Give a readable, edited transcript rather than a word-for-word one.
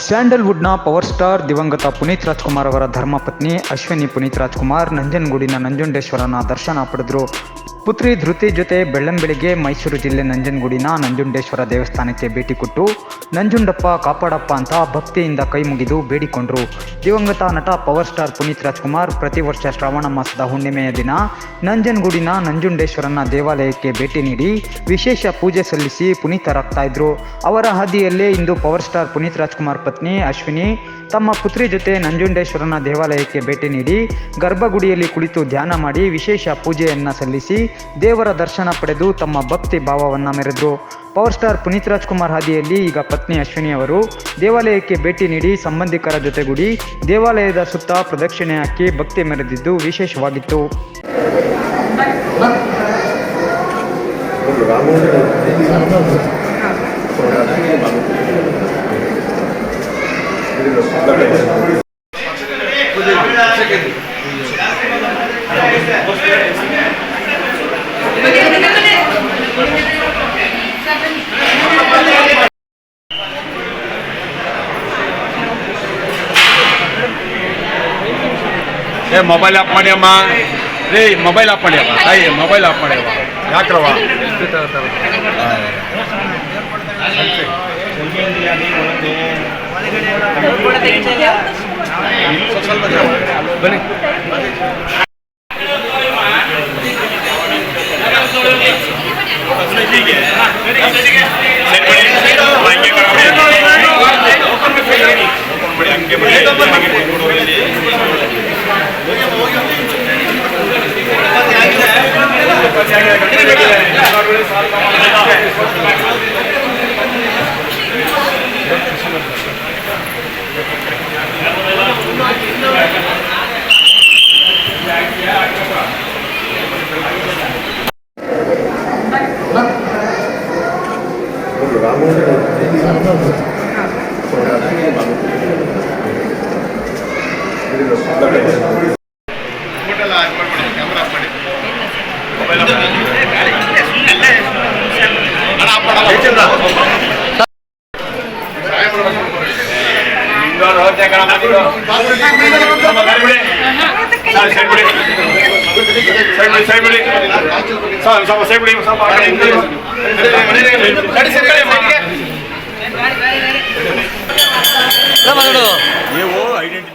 ಸ್ಯಾಂಡಲ್ವುಡ್ನ power star ದಿವಂಗತ ಪುನೀತ್ ರಾಜ್ಕುಮಾರ್ ಅವರ ಧರ್ಮಪತ್ನಿ ಅಶ್ವಿನಿ ಪುನೀತ್ ರಾಜ್ಕುಮಾರ್ ನಂಜನಗೂಡಿನ ನಂಜುಂಡೇಶ್ವರನ ದರ್ಶನ ಪಡೆದರು. ಪುತ್ರಿ ಧೃತಿ ಜೊತೆ ಬೆಳ್ಳಂಬೆಳಿಗ್ಗೆ ಮೈಸೂರು ಜಿಲ್ಲೆ ನಂಜನಗೂಡಿನ ನಂಜುಂಡೇಶ್ವರ ದೇವಸ್ಥಾನಕ್ಕೆ ಭೇಟಿ ಕೊಟ್ಟು ನಂಜುಂಡಪ್ಪ ಕಾಪಾಡಪ್ಪ ಅಂತ ಭಕ್ತಿಯಿಂದ ಕೈ ಮುಗಿದು ಬೇಡಿಕೊಂಡರು. ದಿವಂಗತ ನಟ ಪವರ್ ಸ್ಟಾರ್ ಪುನೀತ್ ರಾಜ್ಕುಮಾರ್ ಪ್ರತಿ ವರ್ಷ ಶ್ರಾವಣ ಮಾಸದ ಹುಣ್ಣಿಮೆಯ ದಿನ ನಂಜನಗೂಡಿನ ನಂಜುಂಡೇಶ್ವರನ ದೇವಾಲಯಕ್ಕೆ ಭೇಟಿ ನೀಡಿ ವಿಶೇಷ ಪೂಜೆ ಸಲ್ಲಿಸಿ ಪುನೀತರಾಗ್ತಾ ಇದ್ರು. ಅವರ ಹಾದಿಯಲ್ಲೇ ಇಂದು ಪವರ್ ಸ್ಟಾರ್ ಪುನೀತ್ ರಾಜ್ಕುಮಾರ್ ಪತ್ನಿ ಅಶ್ವಿನಿ ತಮ್ಮ ಪುತ್ರಿ ಜೊತೆ ನಂಜುಂಡೇಶ್ವರನ ದೇವಾಲಯಕ್ಕೆ ಭೇಟಿ ನೀಡಿ ಗರ್ಭಗುಡಿಯಲ್ಲಿ ಕುಳಿತು ಧ್ಯಾನ ಮಾಡಿ ವಿಶೇಷ ಪೂಜೆಯನ್ನು ಸಲ್ಲಿಸಿ ದೇವರ ದರ್ಶನ ಪಡೆದು ತಮ್ಮ ಭಕ್ತಿ ಭಾವವನ್ನು ಮೆರೆದರು. ಪವರ್ ಸ್ಟಾರ್ ಪುನೀತ್ ರಾಜ್ಕುಮಾರ್ ಹಾದಿಯಲ್ಲಿ ಈಗ ಪತ್ನಿ ಅಶ್ವಿನಿ ಅವರು ದೇವಾಲಯಕ್ಕೆ ಭೇಟಿ ನೀಡಿ ಸಂಬಂಧಿಕರ ಜೊತೆಗೂಡಿ ದೇವಾಲಯದ ಸುತ್ತ ಪ್ರದಕ್ಷಿಣೆ ಹಾಕಿ ಭಕ್ತಿ ಮೆರೆದಿದ್ದು ವಿಶೇಷವಾಗಿತ್ತು. ಮೊಬೈಲ್ ಆಫ್ ಮಾಡಿ ಅಮ್ಮ, ರೇ ಮೊಬೈಲ್ ಆಫ್ ಮಾಡಿ ಅಮ್ಮ, ತಾಯಿ ಮೊಬೈಲ್ ಆಫ್ ಮಾಡಿ ಅಮ್ಮ, ಯಾಕ್ರವ ಬನ್ನಿ. ನೀವು ಐಡೆಂಟಿಟಿ